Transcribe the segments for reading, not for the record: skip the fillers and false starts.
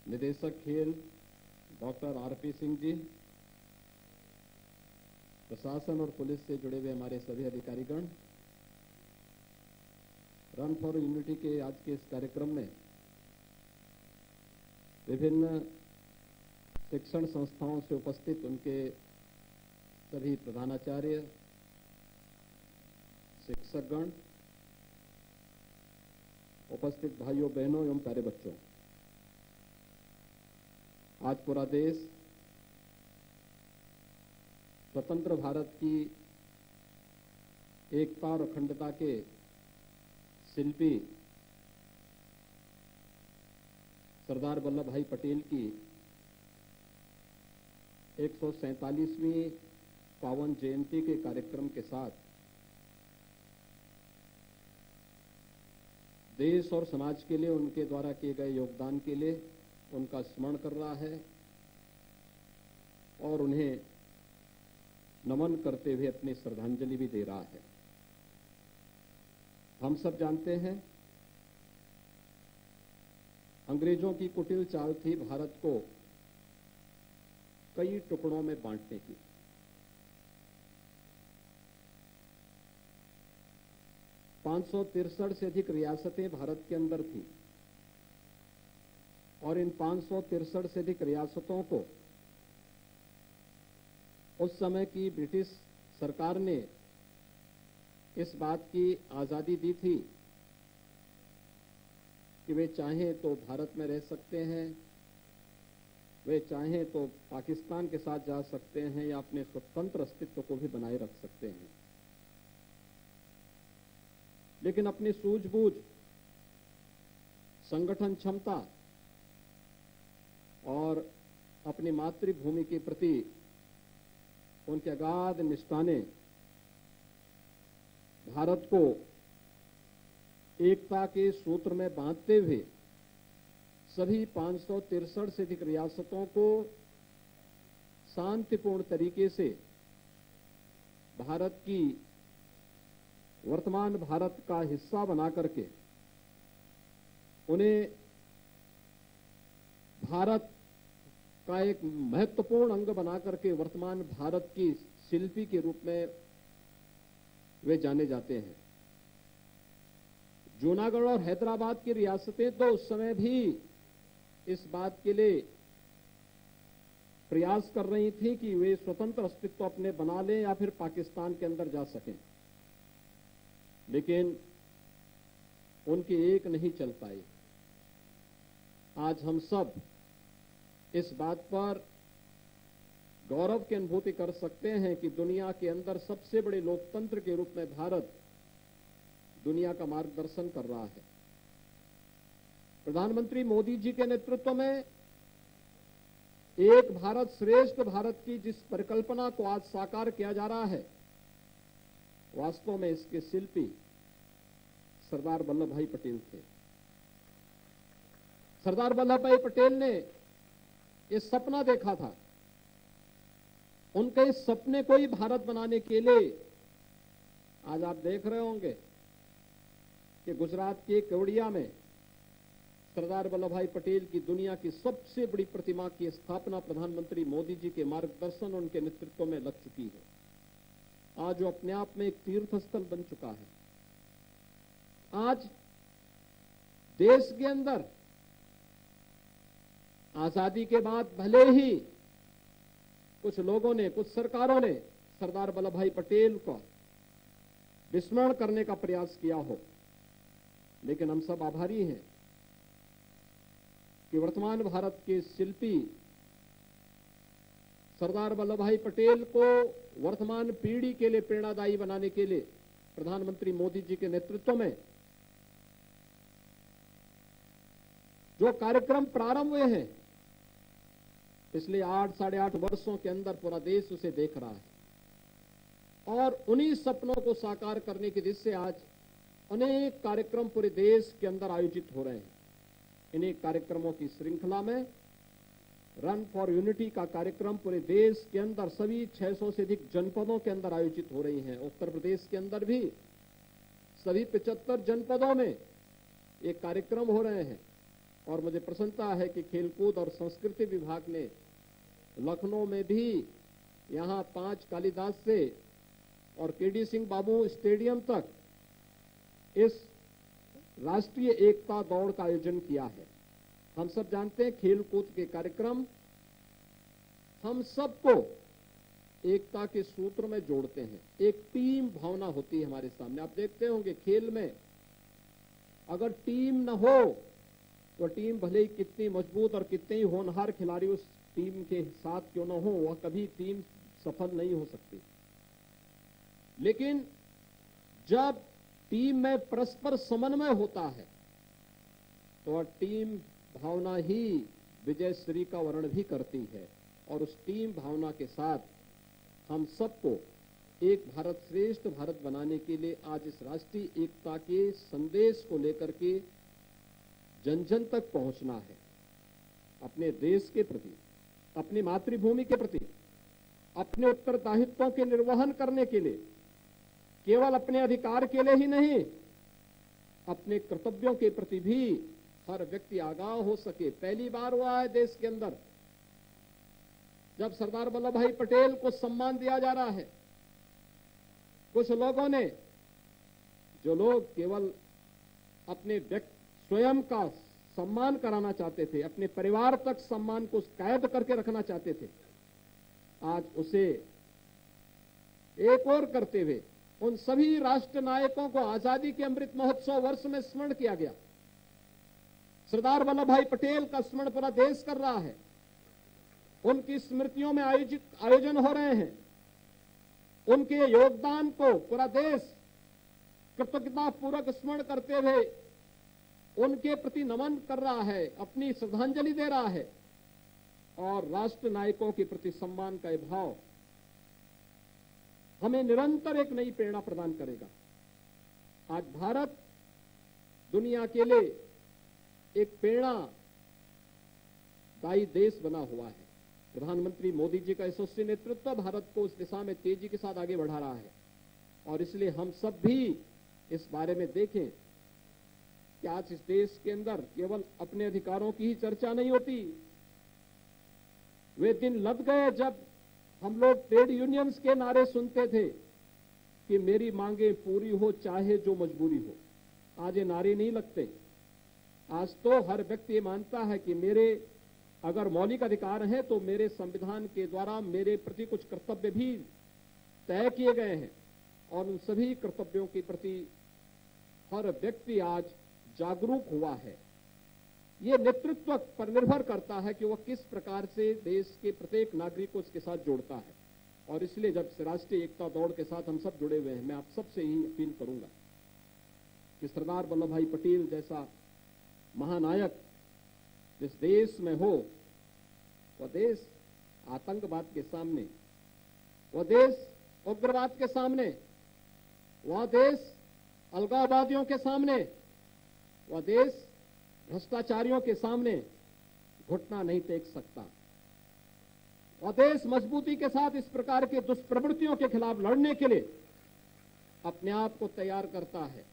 निदेशक खेल doctor RP Singh ji, प्रशासन और पुलिस से जुड़े हुए हमारे सभी अधिकारीगण, रन फॉर यूनिटी के आज के इस कार्यक्रम में विभिन्न शिक्षण संस्थाओं से उपस्थित उनके सभी प्रधानाचार्य, शिक्षकगण, उपस्थित भाइयों बहनों एवं प्यारे बच्चों, आज पूरा देश स्वतंत्र भारत की एकता और अखंडता के शिल्पी सरदार वल्लभ भाई पटेल की 147वीं पावन जयंती के कार्यक्रम के साथ देश और समाज के लिए उनके द्वारा किए गए योगदान के लिए उनका स्मरण कर रहा है और उन्हें नमन करते हुए अपनी श्रद्धांजलि भी दे रहा है। हम सब जानते हैं, अंग्रेजों की कुटिल चाल थी भारत को कई टुकड़ों में बांटने की। पांच सौ 63 से अधिक रियासतें भारत के अंदर थी और इन 563 से अधिक रियासतों को उस समय की ब्रिटिश सरकार ने इस बात की आजादी दी थी कि वे चाहें तो भारत में रह सकते हैं, वे चाहें तो पाकिस्तान के साथ जा सकते हैं या अपने स्वतंत्र अस्तित्व को भी बनाए रख सकते हैं। लेकिन अपनी सूझबूझ, संगठन क्षमता और अपनी मातृभूमि के प्रति उनके अगाध निष्ठा ने भारत को एकता के सूत्र में बांधते हुए सभी 563 से अधिक रियासतों को शांतिपूर्ण तरीके से भारत की वर्तमान भारत का हिस्सा बना करके उन्हें भारत का एक महत्वपूर्ण अंग बना करके वर्तमान भारत की शिल्पी के रूप में वे जाने जाते हैं। जूनागढ़ और हैदराबाद की रियासतें तो उस समय भी इस बात के लिए प्रयास कर रही थी कि वे स्वतंत्र अस्तित्व अपने बना लें या फिर पाकिस्तान के अंदर जा सकें, लेकिन उनकी एक नहीं चल पाई। आज हम सब इस बात पर गौरव की अनुभूति कर सकते हैं कि दुनिया के अंदर सबसे बड़े लोकतंत्र के रूप में भारत दुनिया का मार्गदर्शन कर रहा है। प्रधानमंत्री मोदी जी के नेतृत्व में एक भारत श्रेष्ठ भारत की जिस परिकल्पना को आज साकार किया जा रहा है, वास्तव में इसके शिल्पी सरदार वल्लभ भाई पटेल थे। सरदार वल्लभ भाई पटेल ने ये सपना देखा था। उनके इस सपने को ही भारत बनाने के लिए आज आप देख रहे होंगे कि गुजरात के केवड़िया में सरदार वल्लभ भाई पटेल की दुनिया की सबसे बड़ी प्रतिमा की स्थापना प्रधानमंत्री मोदी जी के मार्गदर्शन और उनके नेतृत्व में लग चुकी है। आज वो अपने आप में एक तीर्थ स्थल बन चुका है। आज देश के अंदर आजादी के बाद भले ही कुछ लोगों ने, कुछ सरकारों ने सरदार वल्लभ भाई पटेल का विस्मरण करने का प्रयास किया हो, लेकिन हम सब आभारी हैं कि वर्तमान भारत के शिल्पी सरदार वल्लभ भाई पटेल को वर्तमान पीढ़ी के लिए प्रेरणादायी बनाने के लिए प्रधानमंत्री मोदी जी के नेतृत्व में जो कार्यक्रम प्रारंभ हुए हैं, पिछले 8-8.5 वर्षों के अंदर पूरा देश उसे देख रहा है और उन्हीं सपनों को साकार करने की दिशा से आज अनेक कार्यक्रम पूरे देश के अंदर आयोजित हो रहे हैं। इन्हीं कार्यक्रमों की श्रृंखला में रन फॉर यूनिटी का कार्यक्रम पूरे देश के अंदर सभी 600 से अधिक जनपदों के अंदर आयोजित हो रही हैं। उत्तर प्रदेश के अंदर भी सभी 75 जनपदों में ये कार्यक्रम हो रहे हैं और मुझे प्रसन्नता है कि खेलकूद और संस्कृति विभाग ने लखनऊ में भी यहाँ 5 कालिदास से और केडी सिंह बाबू स्टेडियम तक इस राष्ट्रीय एकता दौड़ का आयोजन किया है। हम सब जानते हैं खेल कूद के कार्यक्रम हम सबको एकता के सूत्र में जोड़ते हैं। एक टीम भावना होती है हमारे सामने। आप देखते होंगे खेल में अगर टीम न हो तो टीम भले ही कितनी मजबूत और कितने ही होनहार खिलाड़ी उस टीम के साथ क्यों न हो, वह कभी टीम सफल नहीं हो सकती। लेकिन जब टीम में परस्पर समन्वय होता है तो टीम भावना ही विजयश्री का वर्णन भी करती है। और उस टीम भावना के साथ हम सबको एक भारत श्रेष्ठ भारत बनाने के लिए आज इस राष्ट्रीय एकता के संदेश को लेकर के जन जन तक पहुंचना है। अपने देश के प्रति, अपनी मातृभूमि के प्रति, अपने उत्तरदायित्वों के निर्वहन करने के लिए, केवल अपने अधिकार के लिए ही नहीं, अपने कर्तव्यों के प्रति भी हर व्यक्ति आगाह हो सके। पहली बार हुआ है देश के अंदर जब सरदार वल्लभ भाई पटेल को सम्मान दिया जा रहा है। कुछ लोगों ने, जो लोग केवल अपने स्वयं का सम्मान कराना चाहते थे, अपने परिवार तक सम्मान को कैद करके रखना चाहते थे, आज उसे एक और करते हुए उन सभी राष्ट्र नायकों को आजादी के अमृत महोत्सव वर्ष में स्मरण किया गया। सरदार वल्लभ भाई पटेल का स्मरण पूरा देश कर रहा है। उनकी स्मृतियों में आयोजन हो रहे हैं। उनके योगदान को पूरा देश कृतज्ञता पूर्वक स्मरण करते हुए उनके प्रति नमन कर रहा है, अपनी श्रद्धांजलि दे रहा है। और राष्ट्र नायकों के प्रति सम्मान का यह भाव हमें निरंतर एक नई प्रेरणा प्रदान करेगा। आज भारत दुनिया के लिए एक प्रेरणादायी देश बना हुआ है। प्रधानमंत्री मोदी जी का यशस्वी नेतृत्व भारत को उस दिशा में तेजी के साथ आगे बढ़ा रहा है। और इसलिए हम सब भी इस बारे में देखें कि आज इस देश के अंदर केवल अपने अधिकारों की ही चर्चा नहीं होती। वे दिन लग गए जब हम लोग ट्रेड यूनियंस के नारे सुनते थे कि मेरी मांगे पूरी हो चाहे जो मजबूरी हो। आज ये नारे नहीं लगते। आज तो हर व्यक्ति मानता है कि मेरे अगर मौलिक अधिकार हैं तो मेरे संविधान के द्वारा मेरे प्रति कुछ कर्तव्य भी तय किए गए हैं। और उन सभी कर्तव्यों के प्रति हर व्यक्ति आज जागरूक हुआ है। ये नेतृत्व पर निर्भर करता है कि वह किस प्रकार से देश के प्रत्येक नागरिक को उसके साथ जोड़ता है। और इसलिए जब राष्ट्रीय एकता दौड़ के साथ हम सब जुड़े हुए हैं, मैं आप सबसे ही अपील करूंगा कि सरदार वल्लभ भाई पटेल जैसा महानायक जिस देश में हो, वह देश आतंकवाद के सामने, वह देश उग्रवाद के सामने, वह देश अलगाववादियों के सामने, वह देश भ्रष्टाचारियों के सामने घुटना नहीं टेक सकता। वह देश मजबूती के साथ इस प्रकार के दुष्प्रवृत्तियों के खिलाफ लड़ने के लिए अपने आप को तैयार करता है।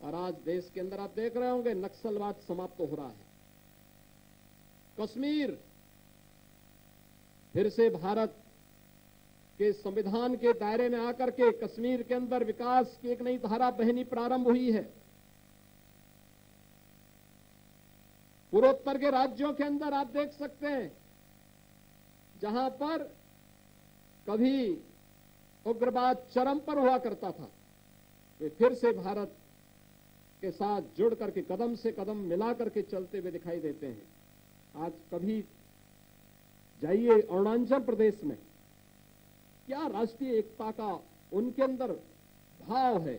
और आज देश के अंदर आप देख रहे होंगे नक्सलवाद समाप्त हो रहा है। कश्मीर फिर से भारत के संविधान के दायरे में आकर के कश्मीर के अंदर विकास की एक नई धारा बहनी प्रारंभ हुई है। पूर्वोत्तर के राज्यों के अंदर आप देख सकते हैं जहां पर कभी उग्रवाद चरम पर हुआ करता था, वे फिर से भारत के साथ जुड़ करके कदम से कदम मिला करके चलते हुए दिखाई देते हैं। आज कभी जाइए अरुणाचल प्रदेश में, क्या राष्ट्रीय एकता का उनके अंदर भाव है।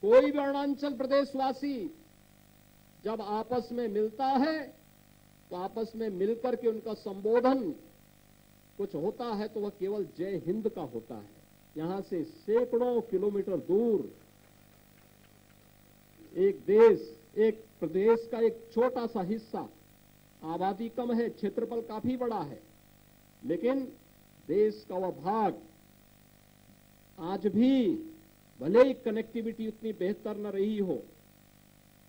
कोई भी अरुणाचल प्रदेशवासी जब आपस में मिलता है तो आपस में मिलकर के उनका संबोधन कुछ होता है तो वह केवल जय हिंद का होता है। यहां से सैकड़ों किलोमीटर दूर एक देश, एक प्रदेश का एक छोटा सा हिस्सा, आबादी कम है, क्षेत्रफल काफी बड़ा है, लेकिन देश का वह भाग आज भी भले ही कनेक्टिविटी उतनी बेहतर न रही हो,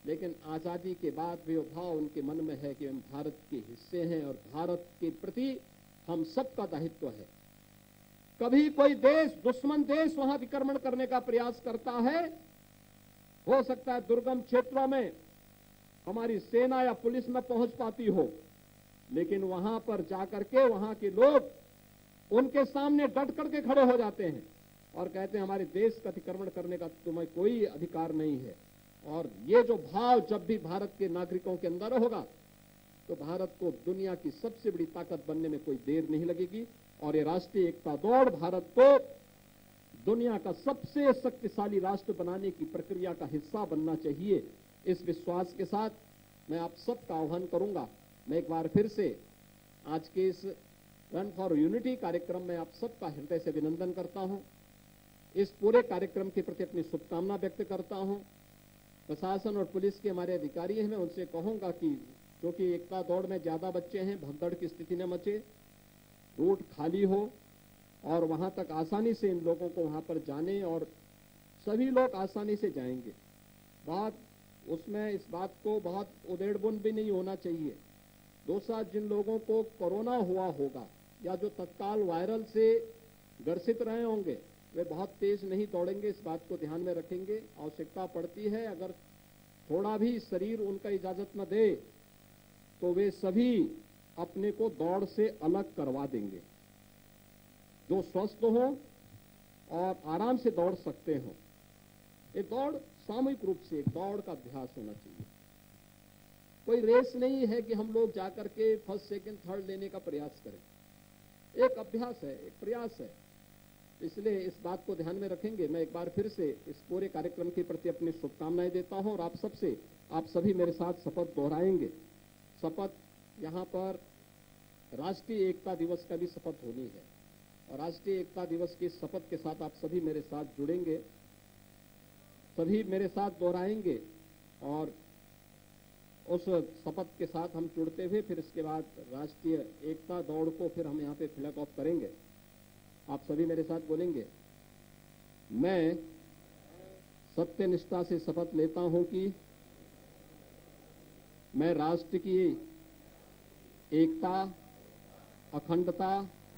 लेकिन आजादी के बाद भी वो भाव उनके मन में है कि हम भारत के हिस्से हैं और भारत के प्रति हम सबका दायित्व है। कभी कोई देश, दुश्मन देश वहां अतिक्रमण करने का प्रयास करता है, हो सकता है दुर्गम क्षेत्रों में हमारी सेना या पुलिस न पहुंच पाती हो, लेकिन वहां पर जाकर के वहां के लोग उनके सामने डट करके खड़े हो जाते हैं और कहते हैं हमारे देश का अतिक्रमण करने का तुम्हें कोई अधिकार नहीं है। और ये जो भाव जब भी भारत के नागरिकों के अंदर होगा तो भारत को दुनिया की सबसे बड़ी ताकत बनने में कोई देर नहीं लगेगी और ये राष्ट्रीय एकता दौड़ भारत को दुनिया का सबसे शक्तिशाली राष्ट्र बनाने की प्रक्रिया का हिस्सा बनना चाहिए। इस विश्वास के साथ मैं आप सबका आह्वान करूंगा। मैं एक बार फिर से आज के इस रन फॉर यूनिटी कार्यक्रम में आप सबका हृदय से अभिनंदन करता हूं। इस पूरे कार्यक्रम के प्रति अपनी शुभकामना व्यक्त करता हूं। प्रशासन और पुलिस के हमारे अधिकारी हैं, मैं उनसे कहूंगा कि क्योंकि एकता दौड़ में ज्यादा बच्चे हैं, भगदड़ की स्थिति न मचे, रूट खाली हो और वहां तक आसानी से इन लोगों को वहां पर जाने और सभी लोग आसानी से जाएंगे। बात उसमें इस बात को बहुत उधेड़बुन भी नहीं होना चाहिए। दो साथ जिन लोगों को कोरोना हुआ होगा या जो तत्काल वायरल से ग्रसित रहे होंगे वे बहुत तेज नहीं दौड़ेंगे, इस बात को ध्यान में रखेंगे। आवश्यकता पड़ती है अगर थोड़ा भी शरीर उनका इजाजत न दे तो वे सभी अपने को दौड़ से अलग करवा देंगे। जो स्वस्थ हो और आराम से दौड़ सकते हो, ये दौड़ सामूहिक रूप से एक दौड़ का अभ्यास होना चाहिए। कोई रेस नहीं है कि हम लोग जाकर के फर्स्ट सेकंड थर्ड लेने का प्रयास करें। एक अभ्यास है, एक प्रयास है। इसलिए इस बात को ध्यान में रखेंगे। मैं एक बार फिर से इस पूरे कार्यक्रम के प्रति अपनी शुभकामनाएं देता हूं और आप सभी मेरे साथ शपथ दोहराएंगे। शपथ यहाँ पर राष्ट्रीय एकता दिवस का भी शपथ होनी है और राष्ट्रीय एकता दिवस की शपथ के साथ आप सभी मेरे साथ जुड़ेंगे, सभी मेरे साथ दोहराएंगे और उस शपथ के साथ हम जुड़ते हुए फिर इसके बाद राष्ट्रीय एकता दौड़ को फिर हम यहाँ पे फ्लैग ऑफ करेंगे। आप सभी मेरे साथ बोलेंगे, मैं सत्य निष्ठा से शपथ लेता हूं कि मैं राष्ट्र की एकता, अखंडता